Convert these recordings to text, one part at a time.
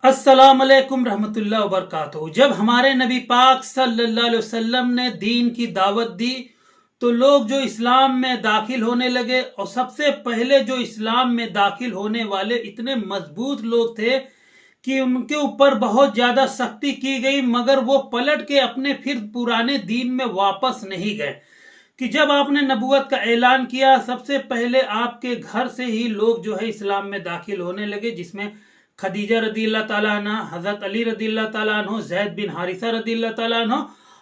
अस्सलाम वालेकुम रहमतुल्लाह वबरकातुहू। जब हमारे नबी पाक सल्लल्लाहु अलैहि वसल्लम ने दीन की दावत दी तो लोग जो इस्लाम में दाखिल होने लगे, और सबसे पहले जो इस्लाम में दाखिल होने वाले इतने मजबूत लोग थे कि उनके ऊपर बहुत ज्यादा सख्ती की गई, मगर वो पलट के अपने फिर पुराने दीन में वापस नहीं गए। कि जब आपने नबूवत का ऐलान किया, सबसे पहले आपके घर से ही लोग जो है इस्लाम में दाखिल होने लगे, जिसमें खदीजा रदी अल्लाह ताला अन्हा, हजरत अली रदी अल्लाह ताला अन्हो, जैद बिन हारिसा रदी अल्लाह ताला अन्हो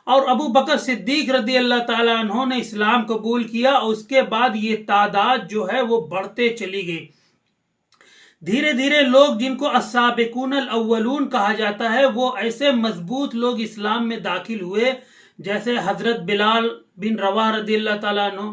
और अबू बकर सिद्दीक रदी अल्लाह ताला अन्हो ने इस्लाम कबूल किया। और उसके बाद ये तादाद जो है वो बढ़ते चली गई। धीरे धीरे लोग जिनको अस्साबिकून अल अव्वलून कहा जाता है, वो ऐसे मजबूत लोग इस्लाम में दाखिल हुए, जैसे हजरत बिलाल बिन रवाह रदी अल्लाह ताला अन्हो,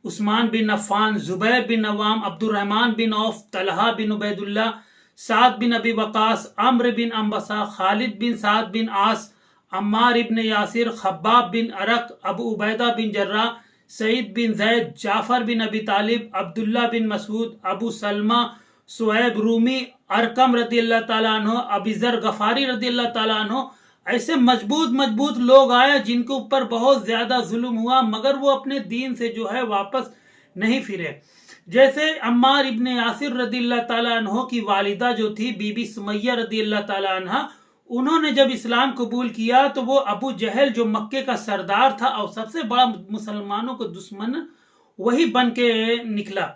उस्मान बिन अफ़्फ़ान, जुबैर बिन अवाम, अब्दुर्रहमान बिन औफ, तलहा बिन उबैदुल्लाह, साद बिन अबी वकास, अम्र बिन अम्बसा, खालिद बिन साद बिन आस, अम्मार इब्न यासिर, खब्बाब बिन अरक, अबू उबैदा बिन जर्रा, सईद बिन जैद, जाफर बिन अबी तालिब, अब्दुल्ला बिन मसूद, अबू सलमा, सुहैब रूमी, अरकम रदी अल्लाह ताला अन्हो, अबीजर गफारी रदी अल्लाह ताला अन्हो। ऐसे मजबूत मजबूत लोग आए जिनके ऊपर बहुत ज्यादा जुल्म हुआ, मगर वो अपने दीन से जो है वापस नहीं फिरे। जैसे अम्मार इब्न यासिर रदी अल्लाह ताला अन्हो की वालिदा जो थी बीबी सुमैया रदी अल्लाह ताला अन्हा, उन्होंने जब इस्लाम कबूल किया तो वो अबू जहल जो मक्के का सरदार था और सबसे बड़ा मुसलमानों को दुश्मन वही बन के निकला।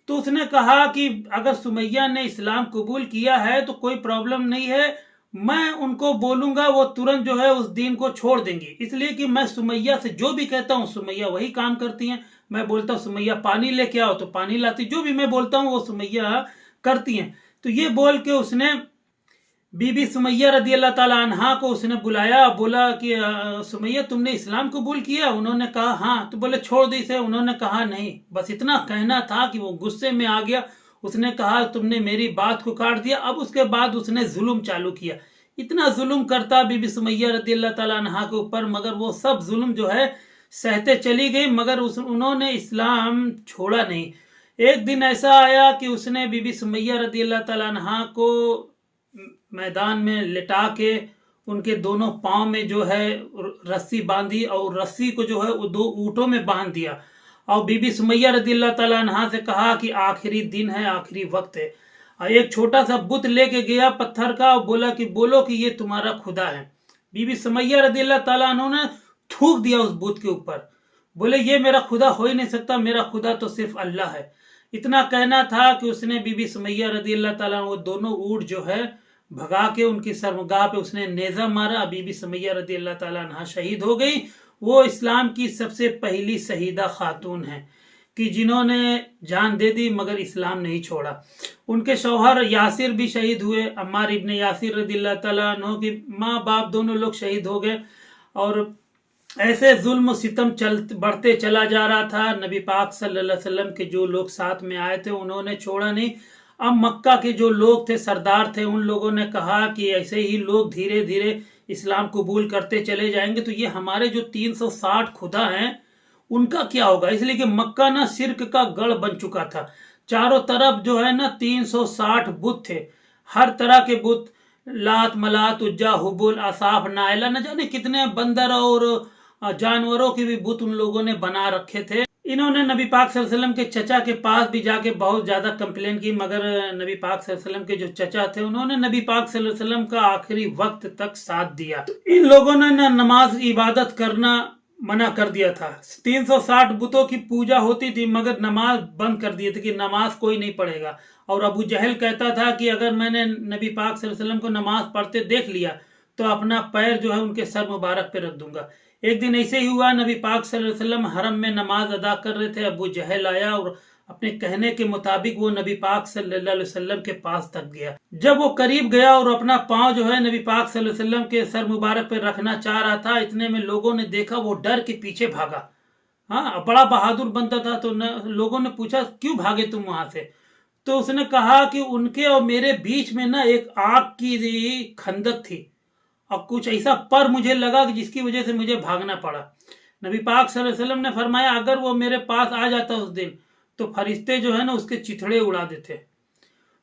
तो उसने कहा कि अगर सुमैया ने इस्लाम कबूल किया है तो कोई प्रॉब्लम नहीं है, मैं उनको बोलूंगा वो तुरंत जो है उस दीन को छोड़ देंगी, इसलिए कि मैं सुमैया से जो भी कहता हूँ सुमैया वही काम करती हैं। मैं बोलता हूँ सुमैया पानी लेके आओ तो पानी लाती, जो भी मैं बोलता हूँ वो सुमैया करती हैं। तो ये बोल के उसने बीबी सुमैया रदी अल्लाह ताला अन्हा को उसने बुलाया, बोला कि सुमैया तुमने इस्लाम कबूल किया? उन्होंने कहा हाँ। तो बोले छोड़ दी इसे? उन्होंने कहा नहीं। बस इतना कहना था कि वो गुस्से में आ गया। उसने कहा तुमने मेरी बात को काट दिया। अब उसके बाद उसने जुल्म चालू किया। इतना जुल्म करता बीबी सुमैया रदी अल्लाह ताला अन्हा के ऊपर, मगर वो सब जुल्म जो है सहते चली गई, मगर उन्होंने इस्लाम छोड़ा नहीं। एक दिन ऐसा आया कि उसने बीबी सुमैया रदी अल्लाह ताला अन्हा को मैदान में लिटा के उनके दोनों पांव में जो है रस्सी बांधी और रस्सी को जो है वो दो ऊँटों में बांध दिया। और बीबी सुमैया रदी अल्लाह ताला अन्हा से कहा कि आखिरी दिन है, आखिरी वक्त है। और एक छोटा सा बुत लेके गया पत्थर का और बोला कि बोलो कि ये तुम्हारा खुदा है। बीबी सुमैया रदी अल्लाह ताला अन्हा ने थूक दिया उस बुत के ऊपर। बोले ये मेरा खुदा हो ही नहीं सकता, मेरा खुदा तो सिर्फ अल्लाह है। इतना कहना था कि उसने बीबी सुमैया रदी अल्लाह ताला वो दोनों ऊँट जो है भगा के उनकी सरमगाह पे उसने नेजा मारा। बीबी सुमैया रदी अल्लाह ताला अन्हा शहीद हो गई। वो इस्लाम की सबसे पहली शहीदा खातून है कि जिन्होंने जान दे दी मगर इस्लाम नहीं छोड़ा। उनके शौहर यासिर भी शहीद हुए। अम्मार इब्न यासिर रदी अल्लाह ताला अन्हो की माँ बाप दोनों लोग शहीद हो गए। और ऐसे जुल्म सितम बढ़ते चला जा रहा था। नबी पाक सल्लल्लाहु अलैहि वसल्लम के जो लोग साथ में आए थे उन्होंने छोड़ा नहीं। अब मक्का के जो लोग थे, सरदार थे, उन लोगों ने कहा कि ऐसे ही लोग धीरे धीरे इस्लाम कबूल करते चले जाएंगे तो ये हमारे जो 360 खुदा हैं उनका क्या होगा। इसलिए कि मक्का ना शिर्क का गढ़ बन चुका था। चारों तरफ जो है ना 360 बुत थे, हर तरह के बुत, लात मलात उज्जा हुबुल असाफ नायला, न जाने कितने बंदर और जानवरों के भी बुत उन लोगों ने बना रखे थे। इन्होंने नबी पाक सल्लल्लाहु अलैहि वसल्लम के चचा के पास भी जाके बहुत ज्यादा कंप्लेन की, मगर नबी पाक सल्लल्लाहु अलैहि वसल्लम के जो चचा थे उन्होंने नबी पाक सल्लल्लाहु अलैहि वसल्लम का आखिरी वक्त तक साथ दिया। तो इन लोगों ने ना नमाज इबादत करना मना कर दिया था। 360 बुतों की पूजा होती थी मगर नमाज बंद कर दिए थे कि नमाज कोई नहीं पढ़ेगा। और अबू जहल कहता था कि अगर मैंने नबी पाक सल्लल्लाहु अलैहि वसल्लम को नमाज पढ़ते देख लिया तो अपना पैर जो है उनके सर मुबारक पे रख दूंगा। एक दिन ऐसे ही हुआ, नबी पाक सल्लल्लाहु अलैहि वसल्लम हरम में नमाज अदा कर रहे थे। अबू जहल आया और अपने कहने के मुताबिक वो नबी पाक सल्लल्लाहु अलैहि वसल्लम के पास तक गया। जब वो करीब गया और अपना पांव जो है नबी पाक सल्लल्लाहु अलैहि वसल्लम के सर मुबारक पे रखना चाह रहा था, इतने में लोगों ने देखा वो डर के पीछे भागा। हाँ, बड़ा बहादुर बनता था। तो लोगों ने पूछा क्यों भागे तुम वहां से? तो उसने कहा कि उनके और मेरे बीच में ना एक आग की खंदक थी और कुछ ऐसा पर मुझे लगा कि जिसकी वजह से मुझे भागना पड़ा। नबी पाक सल्लल्लाहु अलैहि वसल्लम ने फरमाया अगर वो मेरे पास आ जाता उस दिन तो फरिश्ते जो है ना उसके चिथड़े उड़ा देते।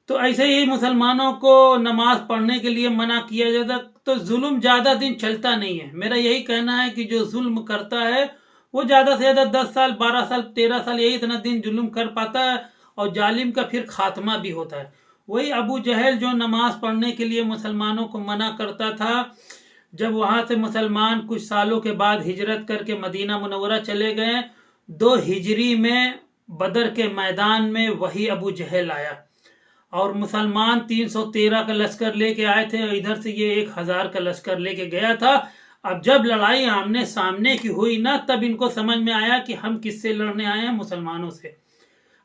तो ऐसे ही मुसलमानों को नमाज पढ़ने के लिए मना किया जाता, तो जुल्म ज़्यादा दिन चलता नहीं है। मेरा यही कहना है कि जो जुल्म करता है वो ज़्यादा से ज़्यादा 10 साल 12 साल 13 साल यही इतना दिन जुल्म कर पाता है, और जालिम का फिर खात्मा भी होता है। वही अबू जहल जो नमाज पढ़ने के लिए मुसलमानों को मना करता था, जब वहाँ से मुसलमान कुछ सालों के बाद हिजरत करके मदीना मुनव्वरा चले गए, 2 हिजरी में बदर के मैदान में वही अबू जहल आया, और मुसलमान 313 का लश्कर लेके आए थे, इधर से ये 1000 का लश्कर लेके गया था। अब जब लड़ाई आमने सामने की हुई ना, तब इनको समझ में आया कि हम किससे लड़ने आए हैं, मुसलमानों से।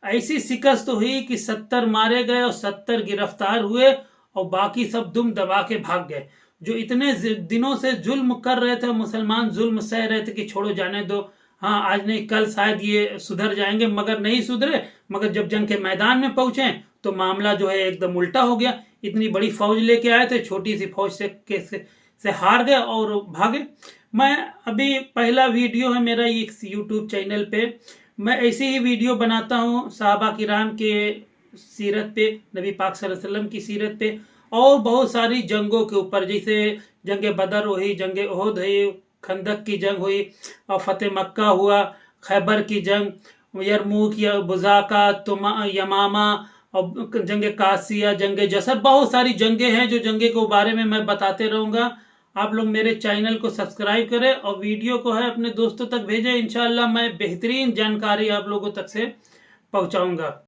ऐसी शिकस्त हुई कि 70 मारे गए और 70 गिरफ्तार हुए, और बाकी सब दुम दबा के भाग गए। जो इतने दिनों से जुल्म कर रहे थे, मुसलमान जुल्म सह रहे थे कि छोड़ो जाने दो, हाँ आज नहीं कल शायद ये सुधर जाएंगे, मगर नहीं सुधरे। मगर जब जंग के मैदान में पहुंचे तो मामला जो है एकदम उल्टा हो गया। इतनी बड़ी फौज लेके आए थे, छोटी सी फौज से हार गए और भागे। मैं अभी पहला वीडियो है मेरा इस यूट्यूब चैनल पे, मैं ऐसे ही वीडियो बनाता हूँ सहाबा किराम के सीरत पे, नबी पाक सल्लल्लाहु अलैहि वसल्लम की सीरत पे, और बहुत सारी जंगों के ऊपर, जैसे जंग बदर हुई, जंग ओहद हुई, खंदक की जंग हुई, और फतेह मक्का हुआ, खैबर की जंग, यरमूक या बुज़ाका, यमामा, और जंग कासिया, जंग जसर, बहुत सारी जंगें हैं जो जंगे के बारे में मैं बताते रहूँगा। आप लोग मेरे चैनल को सब्सक्राइब करें और वीडियो को है अपने दोस्तों तक भेजें। इंशाल्लाह मैं बेहतरीन जानकारी आप लोगों तक से पहुँचाऊँगा।